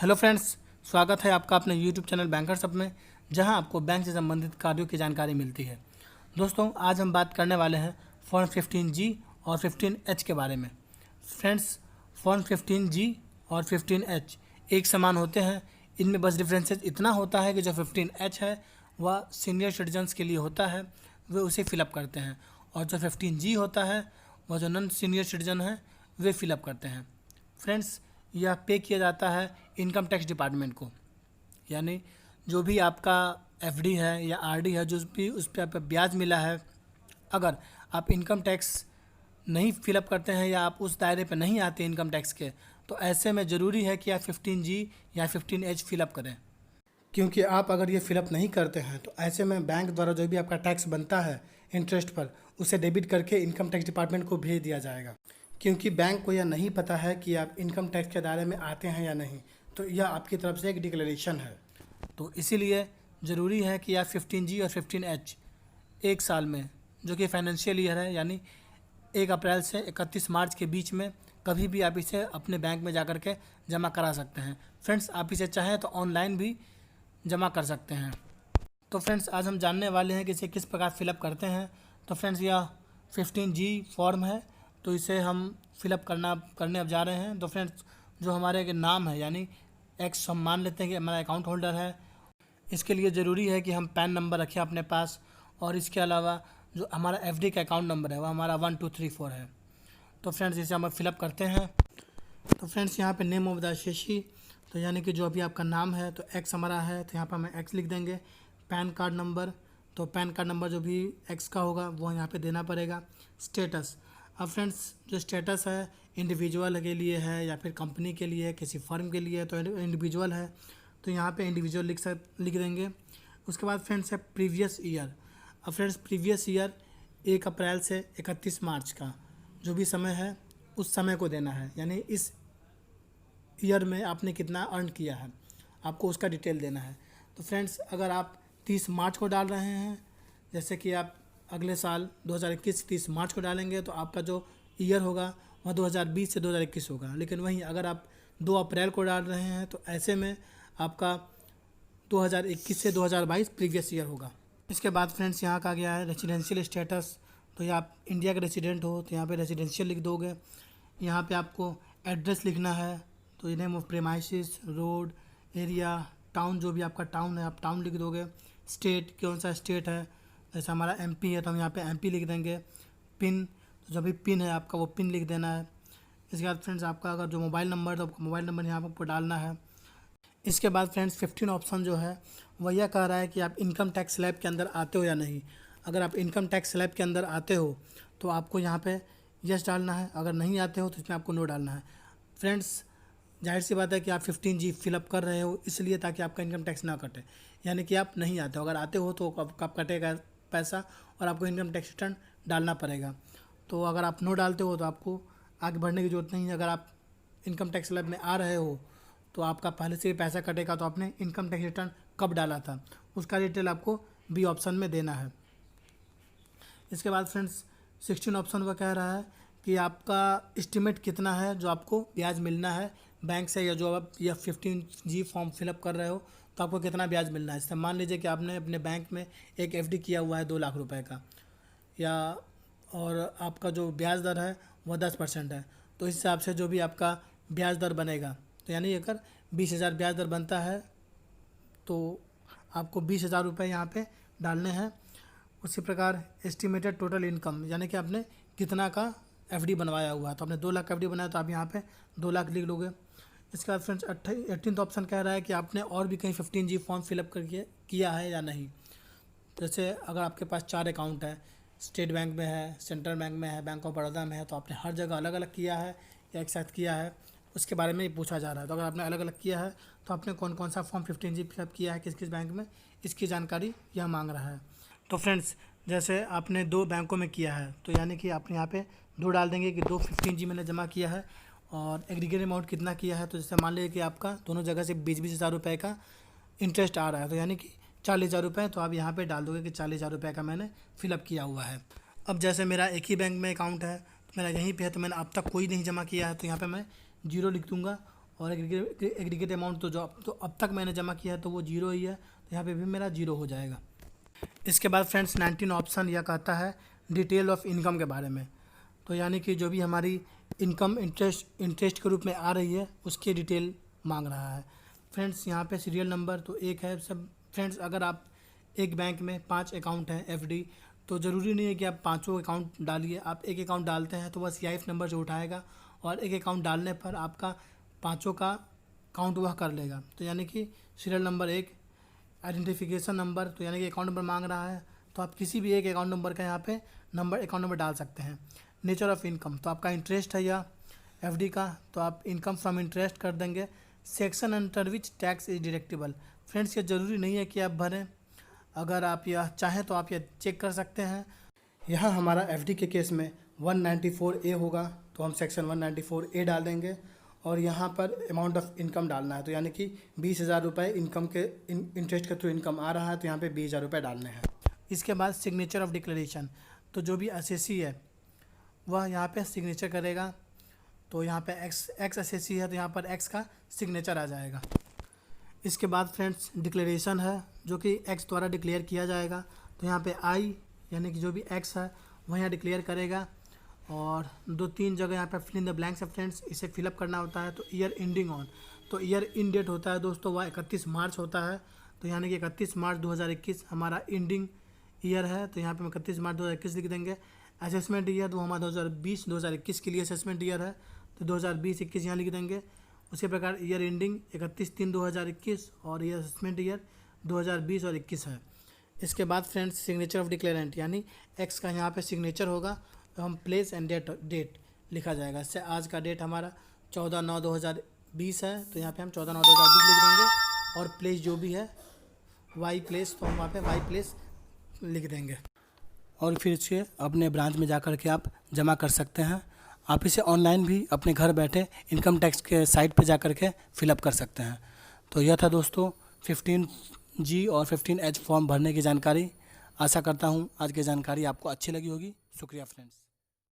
Hello friends, स्वागत है आपका अपने यूट्यूब चैनल बैंकर्स अप में, जहां आपको बैंक से संबंधित कार्यों की जानकारी मिलती है। दोस्तों, आज हम बात करने वाले हैं फॉर्म 15G और 15H के बारे में। फ्रेंड्स, फॉर्म 15G और 15H एक समान होते हैं। इनमें बस डिफरेंसेस इतना होता है कि जो 15H है वह सीनियर सिटीजन्स के लिए होता है, वे उसे फिलअप करते हैं, और जो 15G होता है वह जो नॉन सीनियर सिटीजन है वे फिलअप करते हैं। फ्रेंड्स, यह पे किया जाता है इनकम टैक्स डिपार्टमेंट को, यानी जो भी आपका एफडी है या आरडी है, जो भी उस पर आपका ब्याज मिला है, अगर आप इनकम टैक्स नहीं फिलअप करते हैं या आप उस दायरे पर नहीं आते इनकम टैक्स के, तो ऐसे में ज़रूरी है कि आप 15G या 15H फिलअप करें। क्योंकि आप अगर ये फिलअप नहीं करते हैं तो ऐसे में बैंक द्वारा जो भी आपका टैक्स बनता है इंटरेस्ट पर, उसे डेबिट करके इनकम टैक्स डिपार्टमेंट को भेज दिया जाएगा। क्योंकि बैंक को यह नहीं पता है कि आप इनकम टैक्स के दायरे में आते हैं या नहीं, तो यह आपकी तरफ से एक डिक्लेरेशन है। तो इसीलिए ज़रूरी है कि आप 15G और 15H एक साल में, जो कि फाइनेंशियल ईयर है, यानी 1 अप्रैल से 31 मार्च के बीच में कभी भी आप इसे अपने बैंक में जा कर के जमा करा सकते हैं। फ्रेंड्स, आप इसे चाहें तो ऑनलाइन भी जमा कर सकते हैं। तो फ्रेंड्स, आज हम जानने वाले हैं कि इसे किस प्रकार फिलअप करते हैं। तो फ्रेंड्स, यह 15G फॉर्म है, तो इसे हम फिलअप करने अब जा रहे हैं। तो फ्रेंड्स, जो हमारे नाम है, यानी एक्स हम मान लेते हैं कि हमारा अकाउंट होल्डर है, इसके लिए ज़रूरी है कि हम पैन नंबर रखें अपने पास, और इसके अलावा जो हमारा एफडी का अकाउंट नंबर है वह हमारा 1234 है। तो फ्रेंड्स, इसे हम फिलअप करते हैं। तो फ्रेंड्स, यहाँ पे नेम ऑफ द शेषी, तो यानी कि जो अभी आपका नाम है, तो एक्स हमारा है, तो यहाँ पर हमें एक्स लिख देंगे। पैन कार्ड नंबर, तो पैन कार्ड नंबर जो भी एक्स का होगा वो यहाँ पे देना पड़ेगा। स्टेटस, अब फ्रेंड्स, जो स्टेटस है इंडिविजुअल के लिए है या फिर कंपनी के लिए है, किसी फर्म के लिए है, तो इंडिविजुअल है, तो यहाँ पे इंडिविजुअल लिख देंगे। उसके बाद फ्रेंड्स है प्रीवियस ईयर। अब फ्रेंड्स, प्रीवियस ईयर 1 अप्रैल से 31 मार्च का जो भी समय है उस समय को देना है, यानी इस ईयर में आपने कितना अर्न किया है आपको उसका डिटेल देना है। तो फ्रेंड्स, अगर आप 30 मार्च को डाल रहे हैं, जैसे कि आप अगले साल 2021 30 मार्च को डालेंगे, तो आपका जो ईयर होगा वह 2020 से 2021 होगा। लेकिन वहीं अगर आप 2 अप्रैल को डाल रहे हैं तो ऐसे में आपका 2021 से 2022 प्रीवियस ईयर होगा। इसके बाद फ्रेंड्स, यहाँ का गया है रेजिडेंशियल स्टेटस, तो ये आप इंडिया के रेजिडेंट हो तो यहाँ पे रेजिडेंशियल लिख दोगे। यहाँ पे आपको एड्रेस लिखना है, तो name of premises, road, area, town, जो भी आपका टाउन है आप टाउन लिख दोगे। स्टेट, कौन सा स्टेट है, जैसे हमारा एमपी है तो हम यहाँ पे एमपी लिख देंगे। पिन, तो जो भी पिन है आपका वो पिन लिख देना है। इसके बाद फ्रेंड्स, आपका अगर जो मोबाइल नंबर है तो आपको मोबाइल नंबर यहाँ पर आपको डालना है। इसके बाद फ्रेंड्स, 15 ऑप्शन जो है वह यह कह रहा है कि आप इनकम टैक्स स्लैब के अंदर आते हो या नहीं। अगर आप इनकम टैक्स स्लैब के अंदर आते हो तो आपको यहाँ पे यस डालना है, अगर नहीं आते हो तो इसमें आपको नो डालना है। फ्रेंड्स, जाहिर सी बात है कि आप 15G फिलअप कर रहे हो इसलिए ताकि आपका इनकम टैक्स ना कटे, यानी कि आप नहीं आते हो। अगर आते हो तो कब कटेगा पैसा और आपको इनकम टैक्स रिटर्न डालना पड़ेगा। तो अगर आप नो डालते हो तो आपको आगे बढ़ने की ज़रूरत नहीं है। अगर आप इनकम टैक्स स्लैब में आ रहे हो तो आपका पहले से ही पैसा कटेगा, तो आपने इनकम टैक्स रिटर्न कब डाला था उसका डिटेल आपको बी ऑप्शन में देना है। इसके बाद फ्रेंड्स, 16 ऑप्शन वह कह रहा है कि आपका एस्टिमेट कितना है जो आपको ब्याज मिलना है बैंक से, या जो आप यह 15G फॉर्म फिलअप कर रहे हो तो आपको कितना ब्याज मिलना है। जैसे मान लीजिए कि आपने अपने बैंक में एक एफडी किया हुआ है 2 लाख रुपए का, या और आपका जो ब्याज दर है वह 10% है, तो इस हिसाब से जो भी आपका ब्याज दर बनेगा, तो यानी अगर 20,000 ब्याज दर बनता है तो आपको 20,000 रुपये यहाँ पे डालने हैं। उसी प्रकार एस्टिमेटेड टोटल इनकम, यानी कि आपने कितना का एफडी बनवाया हुआ है, तो आपने 2 लाख एफडी बनाया तो आप यहाँ पे 2 लाख लिख लोगे। इसके बाद फ्रेंड्स, 18th ऑप्शन कह रहा है कि आपने और भी कहीं 15G फॉर्म फिलअप करके किया है या नहीं। जैसे अगर आपके पास 4 अकाउंट है, स्टेट बैंक में है, सेंट्रल बैंक में है, बैंक ऑफ बड़ौदा में है, तो आपने हर जगह अलग अलग किया है या एक साथ किया है, उसके बारे में ही पूछा जा रहा है। तो अगर आपने अलग अलग किया है तो आपने कौन कौन सा फॉर्म 15G फिलअप किया है किस किस बैंक में, इसकी जानकारी यह मांग रहा है। तो फ्रेंड्स, जैसे आपने 2 बैंकों में किया है तो यानी कि आप यहाँ पे 2 डाल देंगे कि 2 15G मैंने जमा किया है, और एग्रीगेट अमाउंट कितना किया है, तो जैसे मान लीजिए कि आपका दोनों जगह से 20,000 रुपये का इंटरेस्ट आ रहा है, तो यानी कि 40,000 रुपये, तो आप यहाँ पे डाल दोगे कि 40,000 रुपये का मैंने फिलअप किया हुआ है। अब जैसे मेरा एक ही बैंक में अकाउंट है, तो मेरा यहीं पे है, तो मैंने अब तक कोई नहीं जमा किया है, तो यहाँ पे मैं 0 लिख दूँगा, और एग्रीगेट अमाउंट तो अब तक मैंने जमा किया है तो वो 0 ही है, तो यहाँ पे भी मेरा 0 हो जाएगा। इसके बाद फ्रेंड्स 19 ऑप्शन यह कहता है डिटेल ऑफ इनकम के बारे में। तो यानी कि जो भी हमारी इनकम इंटरेस्ट के रूप में आ रही है उसकी डिटेल मांग रहा है। फ्रेंड्स यहाँ पे सीरियल नंबर तो एक है सब। फ्रेंड्स अगर आप एक बैंक में 5 अकाउंट हैं एफडी, तो ज़रूरी नहीं है कि आप पाँचों अकाउंट डालिए। आप एक अकाउंट डालते हैं तो बस CIF नंबर जो उठाएगा और एक अकाउंट डालने पर आपका पाँचों का काउंट वह कर लेगा। तो यानी कि सीरियल नंबर 1, आइडेंटिफिकेशन नंबर, तो यानी कि अकाउंट नंबर मांग रहा है तो आप किसी भी एक अकाउंट नंबर का यहाँ पे अकाउंट नंबर डाल सकते हैं। नेचर ऑफ इनकम, तो आपका इंटरेस्ट है या एफडी का, तो आप इनकम फ्रॉम इंटरेस्ट कर देंगे। Section under which tax is deductible. Friends ये ज़रूरी नहीं है कि आप भरें, अगर आप यह चाहें तो आप यह चेक कर सकते हैं। यहाँ हमारा एफडी के केस में 194A होगा, तो हम सेक्शन 194A डाल देंगे और यहाँ पर अमाउंट ऑफ इनकम डालना है। तो यानी कि 20,000 रुपये इनकम के इंटरेस्ट के थ्रू इनकम आ रहा है, तो यहाँ पे 20,000 रुपये डालने हैं। इसके बाद सिग्नेचर ऑफ डिक्लेरेशन, तो जो भी एसएससी है वह यहाँ पे सिग्नेचर करेगा। तो यहाँ पे एक्स एसएससी है तो यहाँ पर एक्स का सिग्नेचर आ जाएगा। इसके बाद फ्रेंड्स डिक्लेरेशन है जो कि एक्स द्वारा डिक्लेयर किया जाएगा, तो यहाँ पे आई यानी कि जो भी एक्स है वह यहाँ डिक्लेयर करेगा। और 2-3 जगह यहाँ पे फिल इन द ब्लैंक्स है फ्रेंड्स, इसे फिलअप करना होता है। तो ईयर एंडिंग ऑन, तो ईयर इन डेट होता है दोस्तों वह 31 मार्च होता है, तो यानी कि 31 मार्च 2021 हमारा एंडिंग ईयर है, तो यहाँ पे हम 31 मार्च 2021 लिख देंगे। असेसमेंट ईयर तो हमारा 2020-2021 के लिए असेसमेंट ईयर है, तो 2020-21 यहाँ लिख देंगे। उसी प्रकार ईयर एंडिंग 31/3/2021 और ईयर असेसमेंट ईयर 2020 और 21 है। इसके बाद फ्रेंड्स सिग्नेचर ऑफ डिक्लेरेंट यानी एक्स का यहाँ पे सिग्नेचर होगा, तो हम प्लेस एंड डेट लिखा जाएगा। इससे आज का डेट हमारा 14/9/2020 है, तो यहाँ पे हम 14/9/2020 लिख देंगे। और प्लेस जो भी है वाई प्लेस, तो हम वहाँ पे वाई प्लेस लिख देंगे। और फिर इसे अपने ब्रांच में जा कर के आप जमा कर सकते हैं। आप इसे ऑनलाइन भी अपने घर बैठे इनकम टैक्स के साइट पर जा कर के फिलअप कर सकते हैं। तो यह था दोस्तों 15G और 15H फॉर्म भरने की जानकारी। आशा करता हूँ आज की जानकारी आपको अच्छी लगी होगी। शुक्रिया फ्रेंड्स।